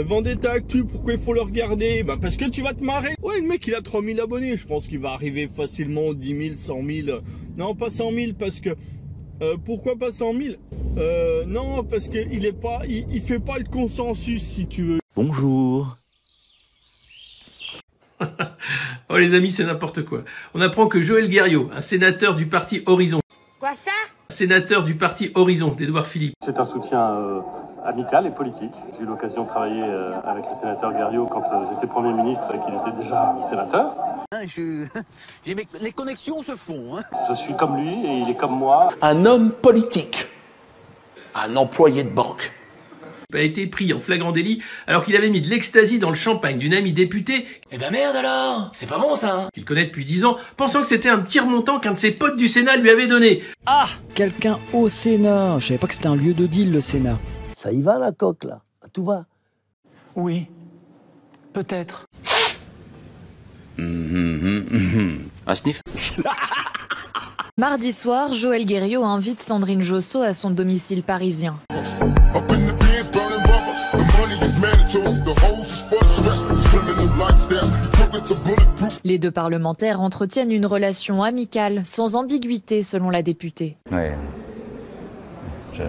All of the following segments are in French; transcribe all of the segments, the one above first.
Vendetta Actu, pourquoi il faut le regarder? Bah parce que tu vas te marrer. Ouais, le mec il a 3000 abonnés, je pense qu'il va arriver facilement aux 10 000, 100 000. Non, pas 100 000 parce que... pourquoi pas 100 000? Non, parce qu'il est pas, il fait pas le consensus si tu veux. Bonjour. Oh les amis, c'est n'importe quoi. On apprend que Joël Guerriau, un sénateur du parti Horizon. Quoi ça? Sénateur du parti Horizon d'Édouard Philippe. C'est un soutien amical et politique. J'ai eu l'occasion de travailler avec le sénateur Guerriau quand j'étais Premier ministre et qu'il était déjà sénateur. Les connexions se font. Hein. Je suis comme lui et il est comme moi. Un homme politique, un employé de banque. A été pris en flagrant délit alors qu'il avait mis de l'ecstasy dans le champagne d'une amie députée. Eh ben merde alors, c'est pas bon ça hein. Qu'il connaît depuis 10 ans, pensant que c'était un petit remontant qu'un de ses potes du Sénat lui avait donné. Ah, quelqu'un au Sénat. Je savais pas que c'était un lieu de deal, le Sénat. Ça y va la coque là, tout va. Oui, peut-être. Un sniff. Mardi soir, Joël Guerriau invite Sandrine Josso à son domicile parisien. Les deux parlementaires entretiennent une relation amicale, sans ambiguïté selon la députée. Oui, je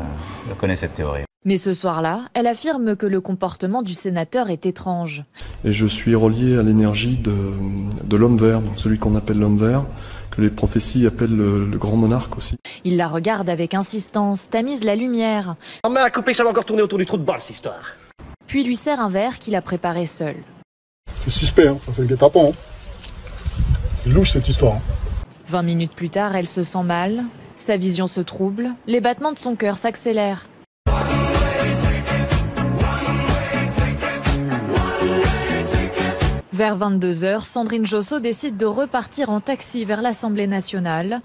connais cette théorie. Mais ce soir-là, elle affirme que le comportement du sénateur est étrange. Et je suis relié à l'énergie de l'homme vert, donc celui qu'on appelle l'homme vert, que les prophéties appellent le grand monarque aussi. Il la regarde avec insistance, tamise la lumière. On m'a coupé, ça va encore tourner autour du trou de balle cette histoire. Puis lui sert un verre qu'il a préparé seul. C'est suspect, hein. Ça fait le guet-apens. Hein. C'est louche cette histoire. Hein. 20 minutes plus tard, elle se sent mal, sa vision se trouble, les battements de son cœur s'accélèrent. Vers 22h, Sandrine Josso décide de repartir en taxi vers l'Assemblée nationale,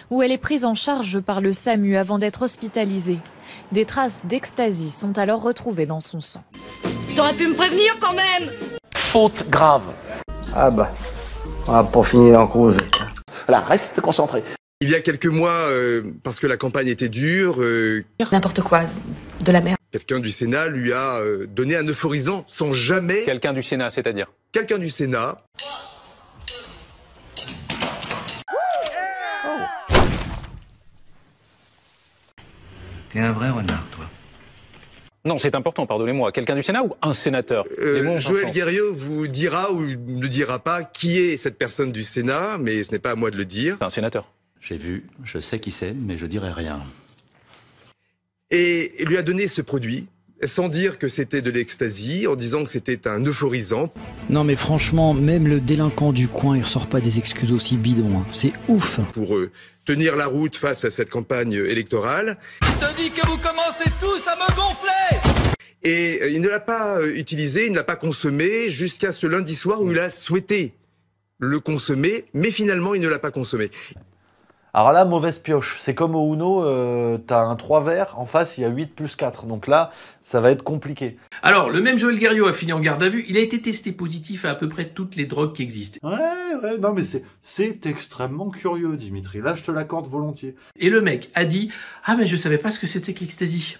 où elle est prise en charge par le SAMU avant d'être hospitalisée. Des traces d'ecstasy sont alors retrouvées dans son sang. T'aurais pu me prévenir quand même! Faute grave. Ah bah, on va pas finir en cause. Voilà, reste concentré. Il y a quelques mois, parce que la campagne était dure... N'importe quoi, de la merde. Quelqu'un du Sénat lui a donné un euphorisant sans jamais... Quelqu'un du Sénat, c'est-à-dire? Quelqu'un du Sénat... T'es un vrai renard, toi. Non, c'est important, pardonnez-moi. Quelqu'un du Sénat ou un sénateur? Joël Guerriau vous dira ou ne dira pas qui est cette personne du Sénat, mais ce n'est pas à moi de le dire. C'est un sénateur. J'ai vu, je sais qui c'est, mais je dirai rien. Et il lui a donné ce produit, sans dire que c'était de l'ecstasy, en disant que c'était un euphorisant. Non mais franchement, même le délinquant du coin, il ressort pas des excuses aussi bidons. Hein. C'est ouf. Pour tenir la route face à cette campagne électorale. Je te dis que vous commencez tous à me gonfler! Et il ne l'a pas utilisé, il ne l'a pas consommé jusqu'à ce lundi soir où il a souhaité le consommer, mais finalement il ne l'a pas consommé. Alors là, mauvaise pioche. C'est comme au Uno, t'as un 3 verts, en face il y a 8 plus 4. Donc là, ça va être compliqué. Alors, le même Joël Guerriau a fini en garde à vue, il a été testé positif à peu près toutes les drogues qui existent. Ouais, non mais c'est extrêmement curieux, Dimitri. Là, je te l'accorde volontiers. Et le mec a dit « Ah mais je savais pas ce que c'était que l'ecstasy. »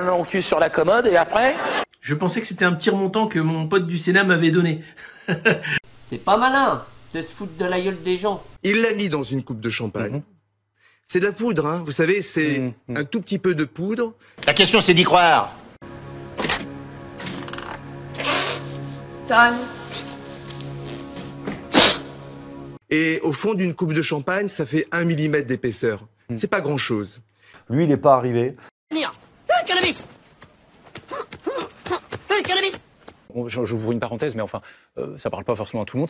Mon cul sur la commode et après? Je pensais que c'était un petit remontant que mon pote du Sénat m'avait donné. C'est pas malin de se foutre de la gueule des gens. Il l'a mis dans une coupe de champagne. C'est de la poudre, hein. Vous savez, c'est un tout petit peu de poudre. La question, c'est d'y croire. Ton. Et au fond d'une coupe de champagne, ça fait 1 mm d'épaisseur. C'est pas grand-chose. Lui, il est pas arrivé. Cannabis! Cannabis! J'ouvre une parenthèse, mais enfin, ça parle pas forcément à tout le monde.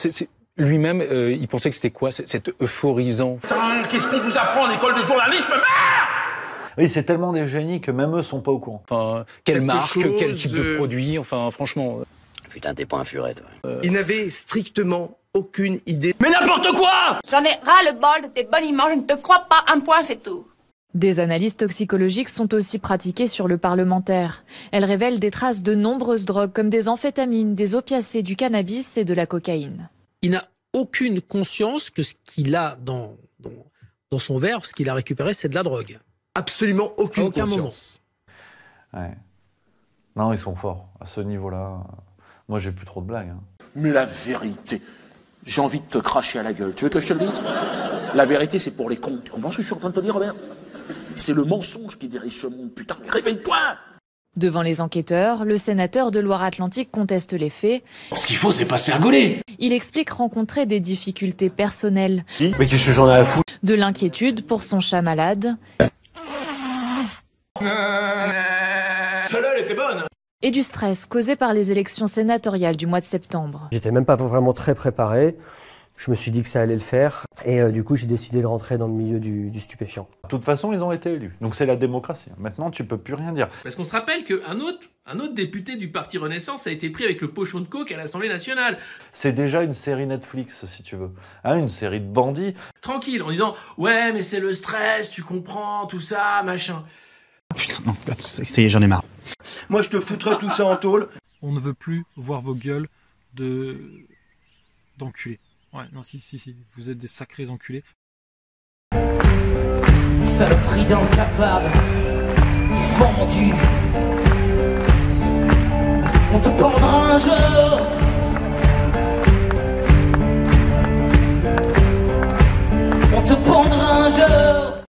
Lui-même, il pensait que c'était quoi, cet euphorisant? Putain, qu'est-ce qu'on vous apprend en école de journalisme, merde! Oui, c'est tellement des génies que même eux sont pas au courant. Enfin, quelle marque, quel type de produit, enfin, franchement... Putain, t'es pas un furet, toi. Il n'avait strictement aucune idée. Mais n'importe quoi! J'en ai ras le bol de tes boniments, je ne te crois pas, un point c'est tout. Des analyses toxicologiques sont aussi pratiquées sur le parlementaire. Elles révèlent des traces de nombreuses drogues comme des amphétamines, des opiacés, du cannabis et de la cocaïne. Il n'a aucune conscience que ce qu'il a dans son verre, ce qu'il a récupéré, c'est de la drogue. absolument aucune conscience. Ouais. Non, ils sont forts. À ce niveau-là, moi, j'ai plus trop de blagues. Hein. Mais la vérité, j'ai envie de te cracher à la gueule. Tu veux que je te le dise? La vérité, c'est pour les cons. Tu comprends ce que je suis en train de te dire, Robert? C'est le mensonge qui dirige ce monde. Putain, mais réveille-toi! Devant les enquêteurs, le sénateur de Loire-Atlantique conteste les faits. Ce qu'il faut, c'est pas se faire gauler. Il explique rencontrer des difficultés personnelles. Mais qu'est-ce que j'en ai à foutre? De l'inquiétude pour son chat malade. Celle-là, elle était bonne. Et du stress causé par les élections sénatoriales du mois de septembre. J'étais même pas vraiment très préparé. Je me suis dit que ça allait le faire. Et du coup, j'ai décidé de rentrer dans le milieu du stupéfiant. De toute façon, ils ont été élus. Donc c'est la démocratie. Maintenant, tu peux plus rien dire. Parce qu'on se rappelle qu'un autre député du Parti Renaissance a été pris avec le pochon de coke à l'Assemblée nationale. C'est déjà une série Netflix, si tu veux. Hein, une série de bandits. Tranquille, en disant « Ouais, mais c'est le stress, tu comprends, tout ça, machin. » Putain, non, ça y est, j'en ai marre. Moi, je te foutrais tout ça en tôle. On ne veut plus voir vos gueules d'enculés. Ouais, non, si, vous êtes des sacrés enculés. Saloperie dans le capable, vendu. On te pense